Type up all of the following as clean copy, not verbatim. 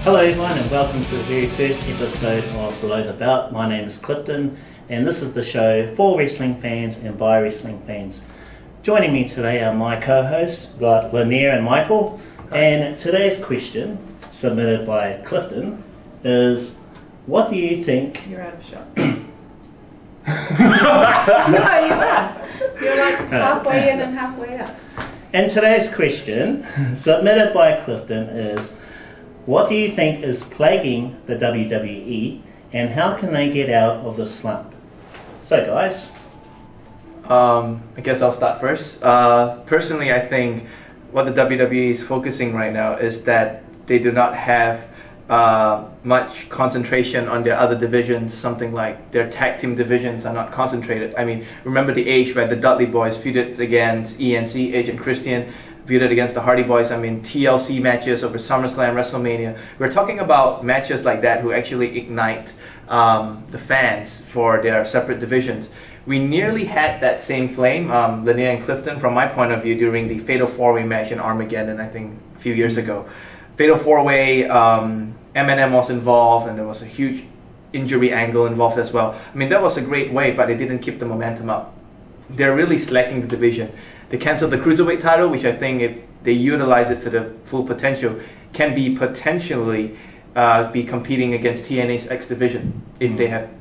Hello everyone and welcome to the very first episode of Below the Belt. My name is Clifton and this is the show for wrestling fans and by wrestling fans. Joining me today are my co-hosts, got Lenaire and Michael. And today's question, submitted by Clifton, is what do you think... You're out of shot. No, you are. You're like halfway in and halfway out. And today's question, submitted by Clifton, is what do you think is plaguing the WWE and how can they get out of the slump? So guys. I guess I'll start first. Personally, I think what the WWE is focusing right now is that they do not have much concentration on their other divisions. Something like their tag team divisions are not concentrated. I mean, remember the age where the Dudley Boys feuded against ENC, Edge and Christian, feuded against the Hardy Boys. I mean, TLC matches over SummerSlam, WrestleMania. We're talking about matches like that who actually ignite the fans for their separate divisions. We nearly had that same flame, Lenaire and Clifton, from my point of view, during the Fatal 4-Way match in Armageddon, I think, a few years ago. Fatal 4-Way, Eminem was involved, and there was a huge injury angle involved as well. I mean, that was a great way, but they didn't keep the momentum up. They're really slacking the division. They canceled the Cruiserweight title, which I think, if they utilize it to the full potential, can be potentially be competing against TNA's X division if they have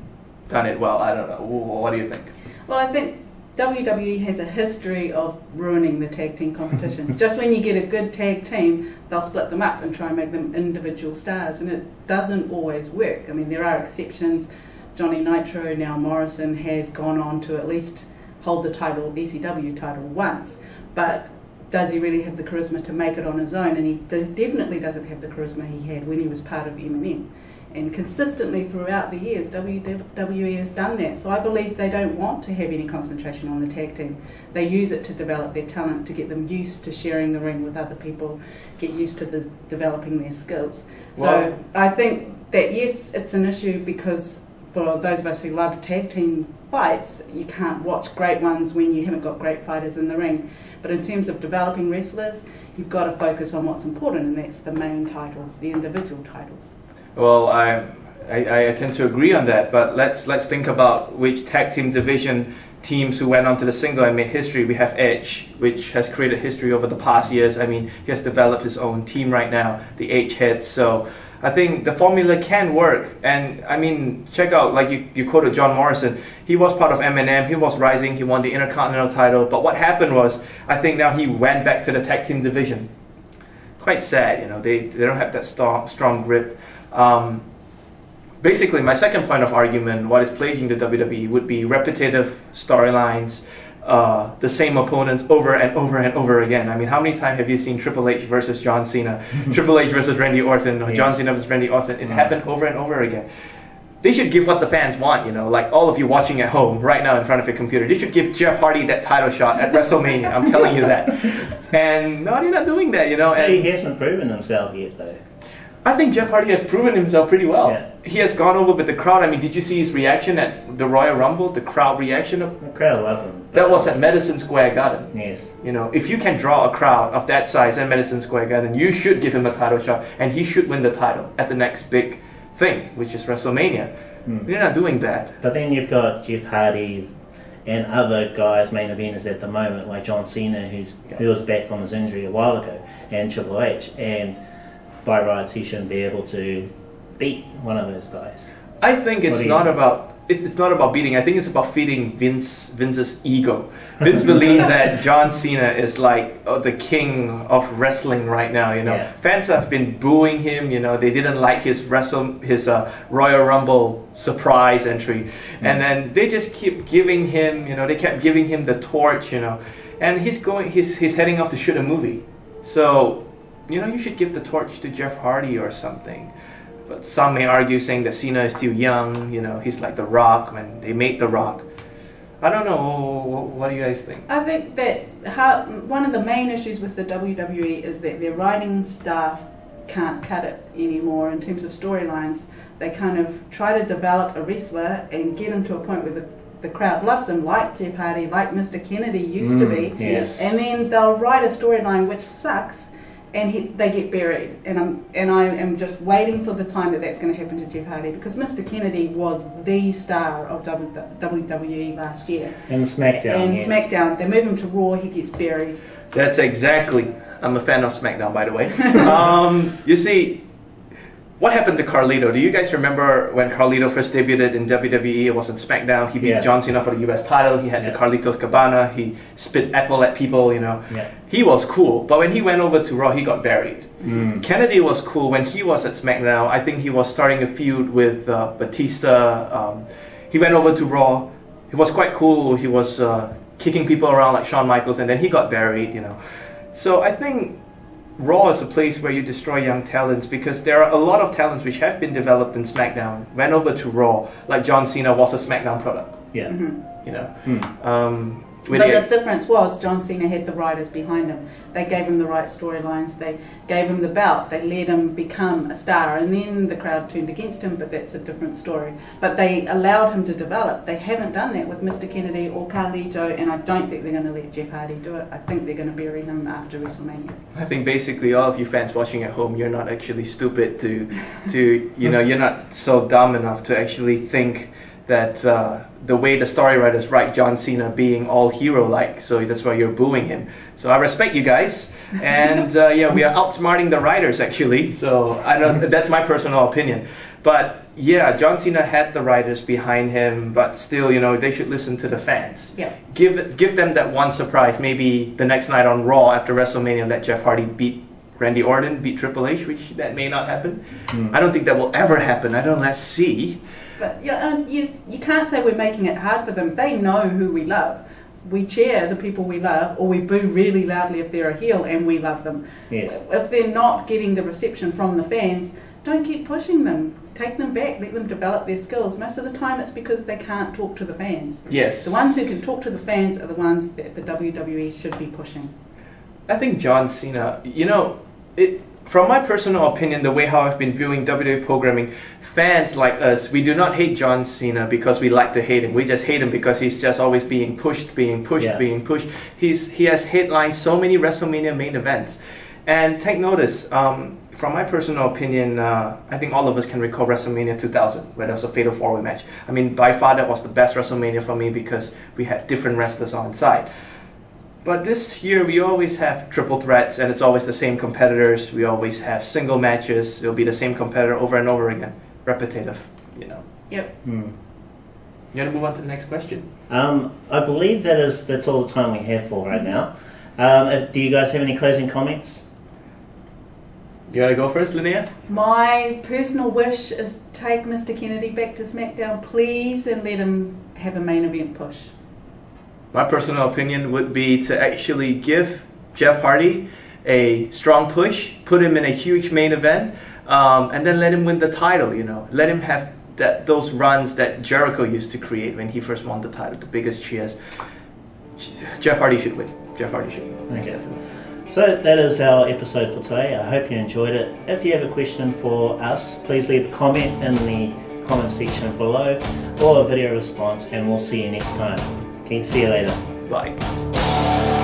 done it well. I don't know. What do you think? Well, I think WWE has a history of ruining the tag team competition. Just when you get a good tag team, they'll split them up and try and make them individual stars, and it doesn't always work. I mean, there are exceptions. Johnny Nitro, now Morrison, has gone on to at least hold the title, ECW title, once, but does he really have the charisma to make it on his own? And he definitely doesn't have the charisma he had when he was part of Eminem. And consistently throughout the years, WWE has done that. So I believe they don't want to have any concentration on the tag team. They use it to develop their talent, to get them used to sharing the ring with other people, get used to developing their skills. So I think that, yes, it's an issue because for those of us who love tag team fights, you can't watch great ones when you haven't got great fighters in the ring. But in terms of developing wrestlers, you've got to focus on what's important, and that's the main titles, the individual titles. Well, I tend to agree on that, but let's think about which tag team division teams who went on to the single and made history. We have Edge, which has created history over the past years. I mean, he has developed his own team right now, the H-Heads. So I think the formula can work. And I mean, check out, like you quoted John Morrison. He was part of Eminem. He was rising. He won the Intercontinental title. But what happened was, I think now he went back to the tag team division. Quite sad, you know. They don't have that strong grip. Basically, my second point of argument, what is plaguing the WWE, would be repetitive storylines, the same opponents over and over and over again. I mean, how many times have you seen Triple H versus John Cena, Triple H versus Randy Orton, or John Cena versus Randy Orton? It happened over and over again. They should give what the fans want, you know, like all of you watching at home right now in front of your computer. They should give Jeff Hardy that title shot at WrestleMania. I'm telling you that. And no, they're not doing that, you know. And he hasn't proven himself yet, though. I think Jeff Hardy has proven himself pretty well. Yeah. He has gone over with the crowd. I mean, did you see his reaction at the Royal Rumble? The crowd reaction? The crowd loved him. That was at Madison Square Garden. Yes. You know, if you can draw a crowd of that size at Madison Square Garden, you should give him a title shot, and he should win the title at the next big thing, which is WrestleMania. They're not doing that. But then you've got Jeff Hardy and other guys, main eventers at the moment, like John Cena, who was back from his injury a while ago, and Triple H, and by rights he shouldn't be able to beat one of those guys. I think it's not about beating. I think it's about feeding Vince's ego. Vince believes that John Cena is like the king of wrestling right now. You know, fans have been booing him. You know, they didn't like his Royal Rumble surprise entry, and then they just keep giving him. You know, they kept giving him the torch. You know, and he's heading off to shoot a movie. So, you know, you should give the torch to Jeff Hardy or something. But some may argue saying that Cena is still young, you know, he's like The Rock when they made The Rock. I don't know, what do you guys think? I think that one of the main issues with the WWE is that their writing staff can't cut it anymore in terms of storylines. They kind of try to develop a wrestler and get him to a point where the crowd loves him, like Jeff Hardy, like Mr. Kennedy used to be. Yes. And then they'll write a storyline which sucks, and they get buried, and I am just waiting for the time that's going to happen to Jeff Hardy, because Mr. Kennedy was the star of WWE last year. And SmackDown. And yes. SmackDown, they move him to Raw, he gets buried. That's exactly. I'm a fan of SmackDown, by the way. You see, what happened to Carlito? Do you guys remember when Carlito first debuted in WWE? It was on SmackDown. He beat John Cena for the US title. He had the Carlitos Cabana. He spit apple at people, you know. Yeah. He was cool. But when he went over to Raw, he got buried. Kennedy was cool when he was at SmackDown. I think he was starting a feud with Batista. He went over to Raw. He was quite cool. He was kicking people around like Shawn Michaels, and then he got buried, you know. So I think Raw is a place where you destroy young talents, because there are a lot of talents which have been developed in SmackDown, went over to Raw, like John Cena was a SmackDown product. Yeah. You know. But the difference was John Cena had the writers behind him. They gave him the right storylines. They gave him the belt. They let him become a star. And then the crowd turned against him, but that's a different story. But they allowed him to develop. They haven't done that with Mr. Kennedy or Carlito, and I don't think they're going to let Jeff Hardy do it. I think they're going to bury him after WrestleMania. I think basically all of you fans watching at home, you're not actually stupid to you know, you're not so dumb enough to actually think that the way the story writers write John Cena being all hero-like, so that's why you're booing him. So I respect you guys, and yeah, we are outsmarting the writers actually. So I don't. That's my personal opinion, but yeah, John Cena had the writers behind him, but still, you know, they should listen to the fans. Yeah. Give them that one surprise. Maybe the next night on Raw after WrestleMania, let Jeff Hardy beat Randy Orton, beat Triple H, which that may not happen. I don't think that will ever happen. I don't. Let's see. But you can't say we're making it hard for them. They know who we love. We cheer the people we love, or we boo really loudly if they're a heel, and we love them. Yes. If they're not getting the reception from the fans, don't keep pushing them. Take them back, let them develop their skills. Most of the time it's because they can't talk to the fans. Yes. The ones who can talk to the fans are the ones that the WWE should be pushing. I think John Cena, you know, from my personal opinion, the way how I've been viewing WWE programming, fans like us, we do not hate John Cena because we like to hate him. We just hate him because he's just always being pushed. He has headlined so many WrestleMania main events. And take notice, from my personal opinion, I think all of us can recall WrestleMania 2000, where there was a Fatal 4-Way match. I mean, by far that was the best WrestleMania for me because we had different wrestlers on side. But this year we always have triple threats, and it's always the same competitors. We always have single matches. It'll be the same competitor over and over again. Repetitive, you know. Yep. You want to move on to the next question? I believe that's all the time we have for right now. Do you guys have any closing comments? You want to go first, Lenaire? My personal wish is take Mr. Kennedy back to SmackDown, please, and let him have a main event push. My personal opinion would be to actually give Jeff Hardy a strong push, put him in a huge main event, and then let him win the title, you know. Let him have those runs that Jericho used to create when he first won the title, the biggest cheers. Jeff Hardy should win. Jeff Hardy should win. Okay. Definitely. So that is our episode for today. I hope you enjoyed it. If you have a question for us, please leave a comment in the comment section below or a video response, and we'll see you next time. Okay, see you later. Bye.